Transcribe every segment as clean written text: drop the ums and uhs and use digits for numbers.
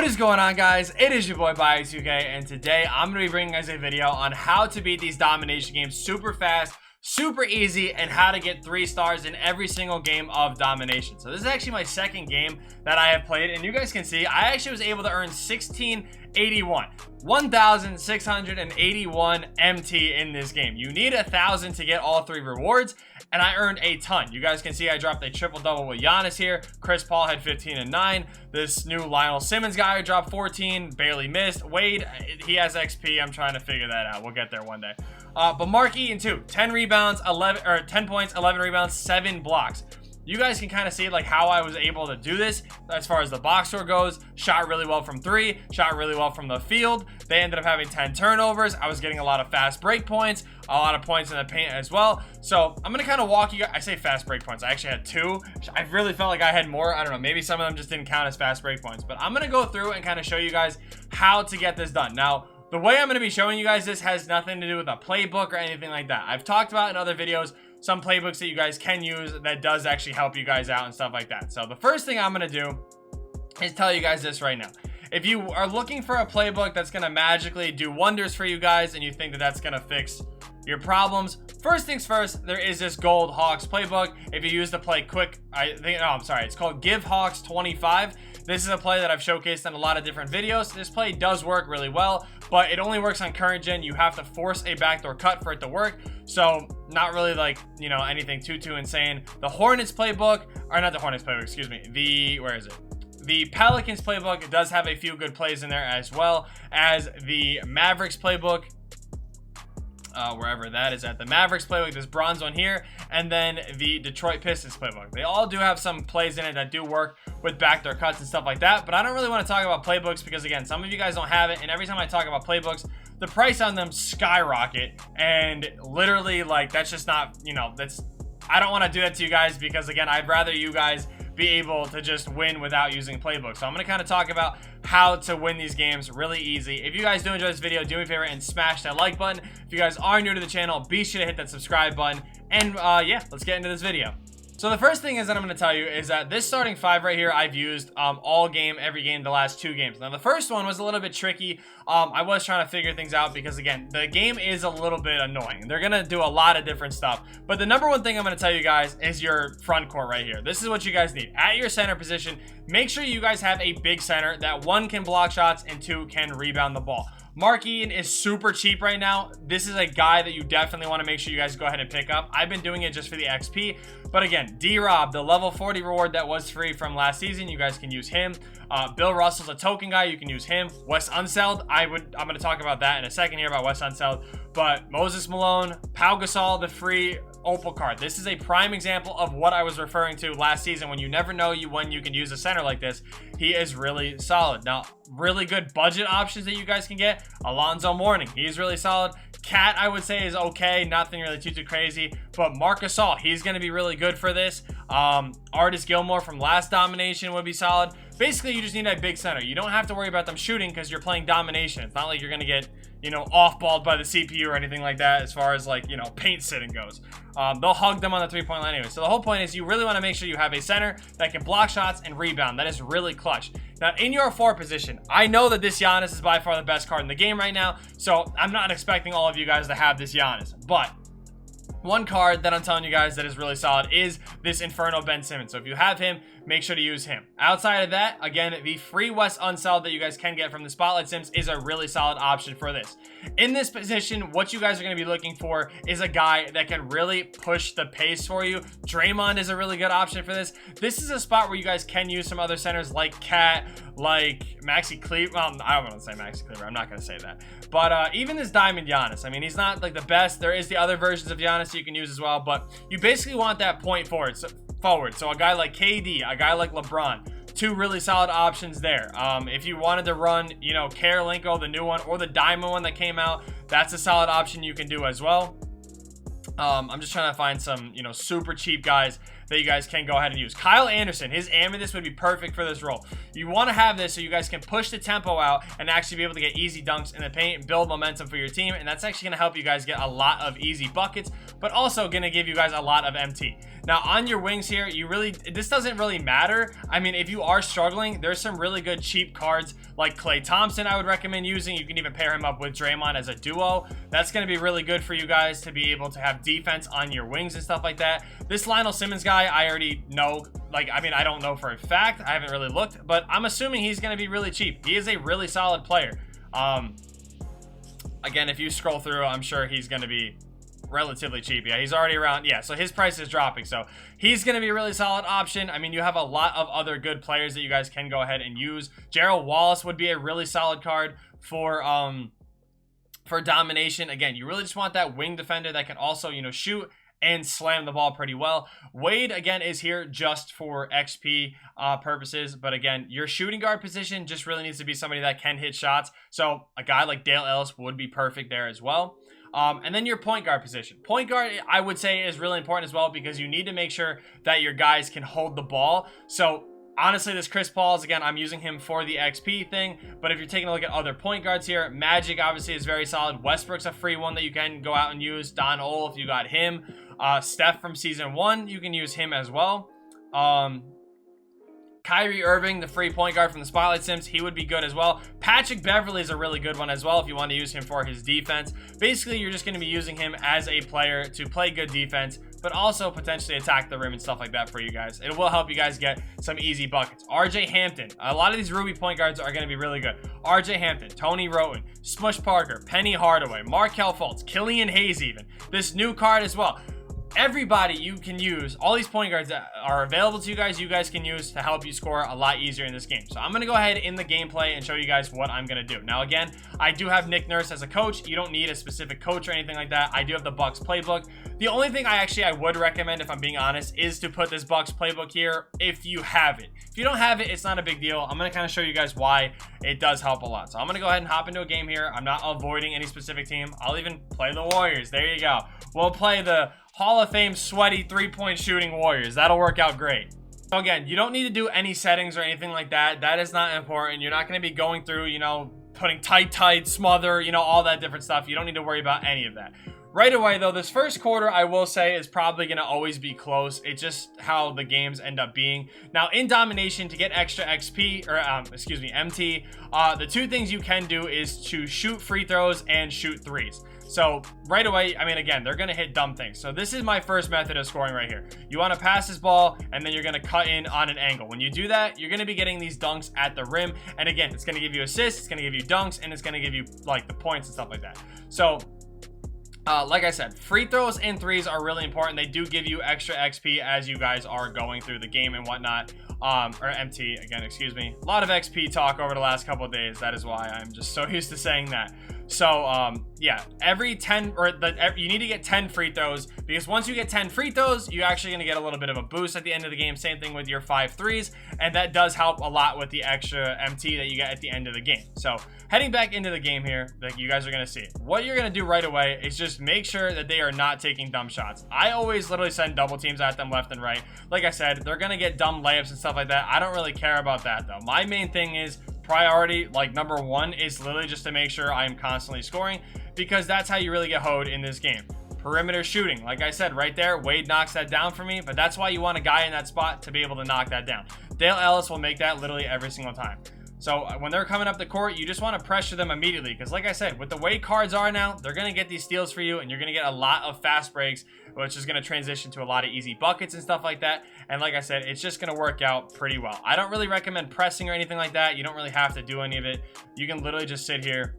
What is going on, guys? It is your boy Bio2k, and today I'm going to be bringing you guys a video on how to beat these domination games super fast, super easy, and how to get 3 stars in every single game of domination. So this is actually my second game that I have played, and you guys can see I actually was able to earn 1,681 MT in this game. You need 1,000 to get all 3 rewards, and I earned a ton. You guys can see I dropped a triple double with Giannis here. Chris Paul had 15 and 9. This new Lionel Simmons guy dropped 14, barely missed. Wade, he has XP. I'm trying to figure that out. We'll get there one day. But Mark Eaton too, 10 rebounds, 10 points, 11 rebounds, 7 blocks. You guys can kind of see like how I was able to do this as far as the box score goes. Shot really well from 3, shot really well from the field. They ended up having 10 turnovers. I was getting a lot of fast break points, a lot of points in the paint as well. So I'm going to kind of walk you guys. I say fast break points. I actually had 2. I really felt like I had more. I don't know. Maybe some of them just didn't count as fast break points. But I'm going to go through and kind of show you guys how to get this done. Now, the way I'm going to be showing you guys this has nothing to do with a playbook or anything like that. I've talked about in other videos some playbooks that you guys can use that does actually help you guys out and stuff like that. So the first thing I'm going to do is tell you guys this right now. If you are looking for a playbook that's going to magically do wonders for you guys and you think that that's going to fix your problems, first things first, there is this Gold Hawks playbook. If you use the play quick, it's called Give Hawks 25. This is a play that I've showcased in a lot of different videos. This play does work really well, but it only works on current gen. You have to force a backdoor cut for it to work. So not really like, you know, anything too insane. The Hornets playbook, or not the Hornets playbook, excuse me. Where is it? The Pelicans playbook, it does have a few good plays in there, as well as the Mavericks playbook. Wherever that is at. The Mavericks playbook, this bronze one here, and then the Detroit Pistons playbook. They all do have some plays in it that do work with backdoor cuts and stuff like that, but I don't really want to talk about playbooks because, again, some of you guys don't have it, and every time I talk about playbooks, the price on them skyrocket, and literally, like, that's just not, you know, I don't want to do that to you guys because, again, I'd rather you guys be able to just win without using playbooks. So I'm going to kind of talk about how to win these games really easy. If you guys do enjoy this video, do me a favor and smash that like button. If you guys are new to the channel, be sure to hit that subscribe button. And yeah, let's get into this video. So the first thing is that I'm going to tell you is that this starting 5 right here, I've used all game, every game, the last 2 games. Now the first one was a little bit tricky. I was trying to figure things out because, again, the game is a little bit annoying. They're going to do a lot of different stuff. But the number one thing I'm going to tell you guys is your front court right here. This is what you guys need. At your center position, make sure you guys have a big center that 1 can block shots and 2 can rebound the ball. Mark Eaton is super cheap right now. This is a guy that you definitely want to make sure you guys go ahead and pick up. I've been doing it just for the XP. But again, D-Rob, the level 40 reward that was free from last season, you guys can use him. Bill Russell's a token guy. You can use him. Wes Unseld, I'm going to talk about that in a second here about Wes Unseld. But Moses Malone, Pau Gasol, the free Opal card. This is a prime example of what I was referring to last season when you never know when you can use a center like this. He is really solid. Now, really good budget options that you guys can get. Alonzo Mourning, he's really solid. Cat, I would say, is okay. Nothing really too crazy. But Marc Gasol, he's going to be really good for this. Artis Gilmore from last domination would be solid. Basically, you just need a big center. You don't have to worry about them shooting because you're playing domination. It's not like you're going to get, you know, off-balled by the CPU or anything like that as far as, like, you know, paint sitting goes. They'll hug them on the 3-point line anyway. So the whole point is you really want to make sure you have a center that can block shots and rebound. That is really clutch. Now, in your 4 position, I know that this Giannis is by far the best card in the game right now, so I'm not expecting all of you guys to have this Giannis. But one card that I'm telling you guys that is really solid is this Inferno Ben Simmons. So if you have him, make sure to use him. Outside of that, again, the free Wes Unseld that you guys can get from the Spotlight Sims is a really solid option for this. In this position, what you guys are going to be looking for is a guy that can really push the pace for you. Draymond is a really good option for this. This is a spot where you guys can use some other centers like Cat, like Maxi Kleber. Well, I don't want to say Maxi Kleber. I'm not going to say that. But even this Diamond Giannis, I mean, he's not like the best. There is the other versions of Giannis you can use as well, but you basically want that point forward. So a guy like KD, a guy like LeBron, 2 really solid options there. If you wanted to run, you know, Karolinko, the new one, or the Diamond one that came out, that's a solid option you can do as well. I'm just trying to find some, you know, super cheap guys that you guys can go ahead and use. Kyle Anderson, his Amethyst would be perfect for this role. You want to have this so you guys can push the tempo out and actually be able to get easy dunks in the paint and build momentum for your team, and that's actually going to help you guys get a lot of easy buckets, but also going to give you guys a lot of MT. Now on your wings here, this doesn't really matter. I mean, if you are struggling, there's some really good cheap cards like Klay Thompson I would recommend using. You can even pair him up with Draymond as a duo. That's going to be really good for you guys to be able to have defense on your wings and stuff like that. This Lionel Simmons guy, I already know. Like, I mean, I don't know for a fact. I haven't really looked, but I'm assuming he's going to be really cheap. He is a really solid player. Again, if you scroll through, I'm sure he's going to be relatively cheap. Yeah, he's already around. Yeah, so his price is dropping, so he's going to be a really solid option. I mean, you have a lot of other good players that you guys can go ahead and use. Gerald Wallace would be a really solid card for Domination. Again, you really just want that wing defender that can also, you know, shoot and slam the ball pretty well. Wade, again, is here just for XP purposes, but again, your shooting guard position just really needs to be somebody that can hit shots, so a guy like Dale Ellis would be perfect there as well. And then your point guard position. Point guard, I would say, is really important as well, because you need to make sure that your guys can hold the ball. So honestly, this Chris Paul's, again, I'm using him for the XP thing, but if you're taking a look at other point guards here, Magic obviously is very solid. Westbrook's a free one that you can go out and use. Don Ole, if you got him. Steph from season 1, you can use him as well. Kyrie Irving, the free point guard from the Spotlight Sims, he would be good as well. Patrick Beverley is a really good one as well if you want to use him for his defense. Basically, you're just going to be using him as a player to play good defense, but also potentially attack the rim and stuff like that for you guys. It will help you guys get some easy buckets. RJ Hampton. A lot of these Ruby point guards are going to be really good. RJ Hampton, Tony Roten, Smush Parker, Penny Hardaway, Markelle Fultz, Killian Hayes even. This new card as well. Everybody you can use, all these point guards that are available to you guys can use to help you score a lot easier in this game. So I'm going to go ahead in the gameplay and show you guys what I'm going to do. Now again, I do have Nick Nurse as a coach. You don't need a specific coach or anything like that. I do have the Bucks playbook. The only thing I would recommend, if I'm being honest, is to put this Bucks playbook here if you have it. If you don't have it, it's not a big deal. I'm going to kind of show you guys why it does help a lot. So I'm going to go ahead and hop into a game here. I'm not avoiding any specific team. I'll even play the Warriors. There you go. We'll play the Hall of Fame sweaty three-point shooting Warriors. That'll work out great. So again, you don't need to do any settings or anything like that. That is not important. You're not going to be going through, you know, putting tight, smother, you know, all that different stuff. You don't need to worry about any of that. Right away, though, this first quarter, I will say, is probably going to always be close. It's just how the games end up being. Now, in Domination, to get extra XP, or, MT, the two things you can do is to shoot free throws and shoot threes. So, right away, I mean, again, they're going to hit dumb things. So, this is my first method of scoring right here. You want to pass this ball, and then you're going to cut in on an angle. When you do that, you're going to be getting these dunks at the rim. And again, it's going to give you assists, it's going to give you dunks, and it's going to give you, like, the points and stuff like that. So, like I said, free throws and threes are really important. They do give you extra XP as you guys are going through the game and whatnot. Or MT, again, excuse me. A lot of XP talk over the last couple of days. That is why I'm just so used to saying that. So, yeah, every 10, you need to get 10 free throws, because once you get 10 free throws, you're actually going to get a little bit of a boost at the end of the game. Same thing with your 5 threes, and that does help a lot with the extra MT that you get at the end of the game. So, heading back into the game here, like you guys are going to see, what you're going to do right away is just make sure that they are not taking dumb shots. I always literally send double teams at them left and right. Like I said, they're going to get dumb layups and stuff like that. I don't really care about that, though. My main thing is priority, like number 1, is literally just to make sure I am constantly scoring, because that's how you really get hoed in this game. Perimeter shooting, like I said right there, Wade knocks that down for me, but that's why you want a guy in that spot to be able to knock that down. Dale Ellis will make that literally every single time. So when they're coming up the court, you just want to pressure them immediately, because like I said, with the way cards are now, they're going to get these steals for you, and you're going to get a lot of fast breaks, which is going to transition to a lot of easy buckets and stuff like that. And like I said, it's just going to work out pretty well. I don't really recommend pressing or anything like that. You don't really have to do any of it. You can literally just sit here.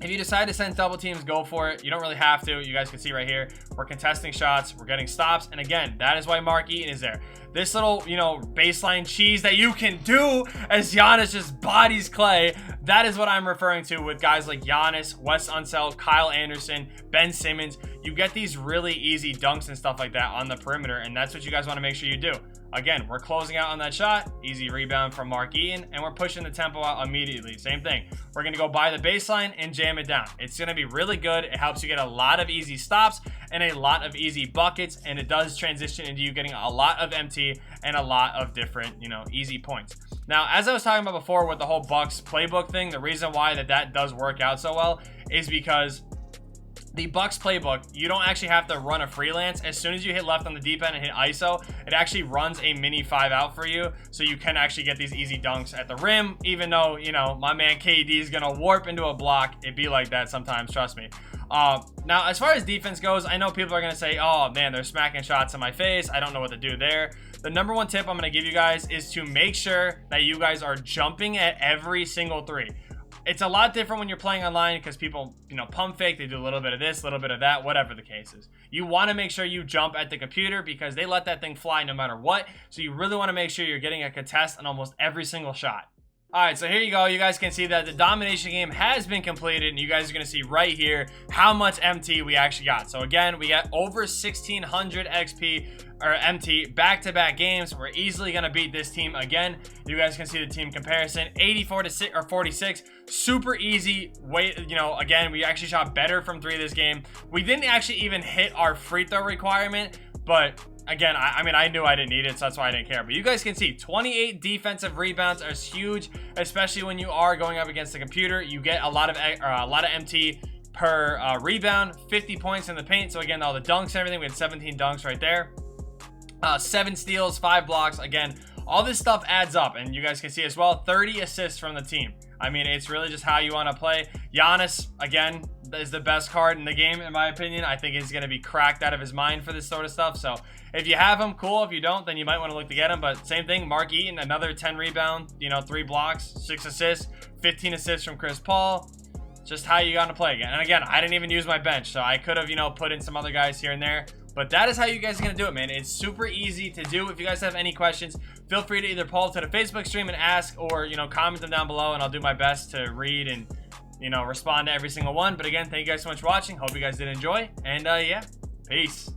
If you decide to send double teams, go for it. You don't really have to. You guys can see right here, we're contesting shots, we're getting stops, and again, that is why Mark Eaton is there. This little, you know, baseline cheese that you can do as Giannis just bodies Clay, that is what I'm referring to with guys like Giannis, Wes Unseld, Kyle Anderson, Ben Simmons. You get these really easy dunks and stuff like that on the perimeter, and that's what you guys want to make sure you do. Again, we're closing out on that shot, easy rebound from Mark Eaton, and we're pushing the tempo out immediately. Same thing. We're going to go by the baseline and jam it down. It's going to be really good. It helps you get a lot of easy stops, and a lot of easy buckets, and it does transition into you getting a lot of MT and a lot of different, you know, easy points. Now, as I was talking about before with the whole Bucks playbook thing, the reason why that does work out so well is because the Bucks playbook, you don't actually have to run a freelance. As soon as you hit left on the deep end and hit ISO, it actually runs a mini 5 out for you, so you can actually get these easy dunks at the rim, even though, you know, my man KD is gonna warp into a block. It be like that sometimes, trust me. Now, as far as defense goes, I know people are gonna say, oh man, they're smacking shots in my face, I don't know what to do there. The number one tip I'm gonna give you guys is to make sure that you guys are jumping at every single three. It's a lot different when you're playing online because people, you know, pump fake. They do a little bit of this, a little bit of that, whatever the case is. You want to make sure you jump at the computer because they let that thing fly no matter what. So you really want to make sure you're getting a contest on almost every single shot. All right, so here you go. You guys can see that the domination game has been completed, and you guys are going to see right here how much MT we actually got. So again, we got over 1600 XP or MT back-to-back games. We're easily going to beat this team again. You guys can see the team comparison, 84 to 6 or 46. Super easy way, you know, again, we actually shot better from 3 this game. We didn't actually even hit our free throw requirement, but again, I mean, I knew I didn't need it, so that's why I didn't care. But you guys can see 28 defensive rebounds are huge, especially when you are going up against the computer. You get a lot of MT per rebound, 50 points in the paint. So again, all the dunks and everything, we had 17 dunks right there. 7 steals, 5 blocks. Again, all this stuff adds up, and you guys can see as well 30 assists from the team. I mean, it's really just how you want to play. Giannis, again, is the best card in the game, in my opinion. I think he's going to be cracked out of his mind for this sort of stuff. So if you have him, cool. If you don't, then you might want to look to get him. But same thing, Mark Eaton, another 10 rebound, you know, 3 blocks, 6 assists, 15 assists from Chris Paul. Just how you got to play again. And again, I didn't even use my bench, so I could have, you know, put in some other guys here and there. But that is how you guys are going to do it, man. It's super easy to do. If you guys have any questions, feel free to either pull to the Facebook stream and ask, or, you know, comment them down below, and I'll do my best to read and, you know, respond to every single one. But again, thank you guys so much for watching. Hope you guys did enjoy. And yeah, peace.